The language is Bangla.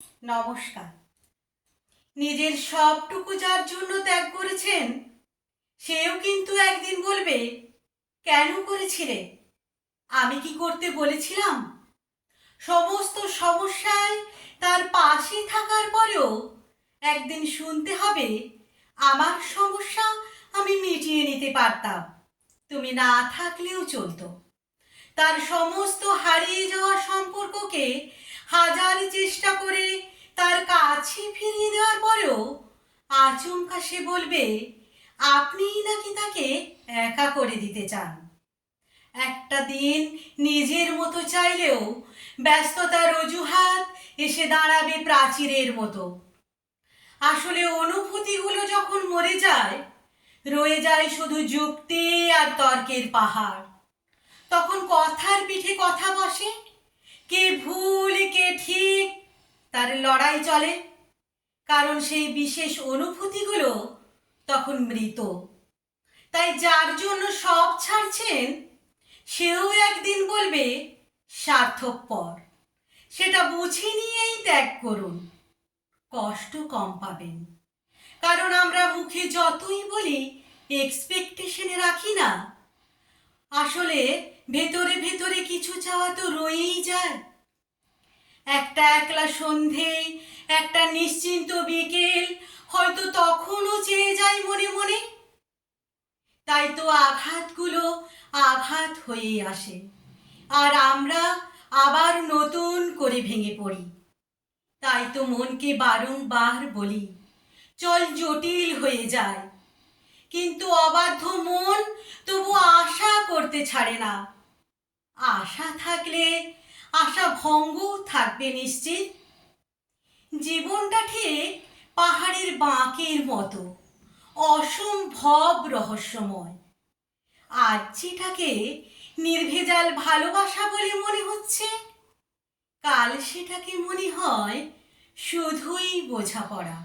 নমস্কার। নিজের সবটুকু যার জন্য ত্যাগ করেছেন, সেও কিন্তু একদিন বলবে, কেন করেছিলে? আমি কি করতে বলেছিলাম? সমস্ত সমস্যায় তার পাশে থাকার পরেও একদিন শুনতে হবে, আমার সমস্যা আমি মিটিয়ে নিতে পারতাম, তুমি না থাকলেও চলতো। তার সমস্ত হারিয়ে যাওয়া সম্পর্ককে হাজার চেষ্টা করে তার কাছে ফিরিয়ে দেওয়ার পরেও আচমকা সে বলবে, আপনিই নাকি তাকে একা করে দিতে চান। একটা দিন নিজের মতো চাইলেও ব্যস্ততার অজুহাত এসে দাঁড়াবে প্রাচীরের মতো। আসলে অনুভূতিগুলো যখন মরে যায়, রয়ে যায় শুধু যুক্তি আর তর্কের পাহাড়। তখন কথার পিঠে কথা বসে, কে ভুল কে ঠিক তার লড়াই চলে। কারণ সেই বিশেষ অনুভূতিগুলো তখন মৃত। তাই যার জন্য সব ছাড়ছেন, সেও একদিন বলবে স্বার্থপর। সেটা বুঝে নিয়েই ত্যাগ করুন, কষ্ট কম পাবেন। কারণ আমরা মুখে যতই বলি এক্সপেকটেশনে রাখি না, আসলে ভেতরে ভেতরে কিছু চাওয়া তো রয়েই যায়। একটা একলা সন্ধে, একটা নিশ্চিন্ত বিকেল হয়তো তখনও চেয়ে যায় মনে মনে। তাই তো আঘাতগুলো আঘাত হয়েই আসে, আর আমরা আবার নতুন করে ভেঙে পড়ি। তাই তো মনকে বারংবার বলি, চল জটিল হয়ে যায়। কিন্তু অবাধ্য মন তবু আশা করতে ছাড়ে না। আশা থাকলে আশা ভঙ্গ থাকবে নিশ্চিত। জীবনটা ঠিক পাহাড়ের বাঁকের মতো, অসম্ভব রহস্যময়। আজ যেটাকে নির্ভেজাল ভালোবাসা বলে মনে হচ্ছে, কাল সেটাকে মনে হয় শুধুই বোঝাপড়া।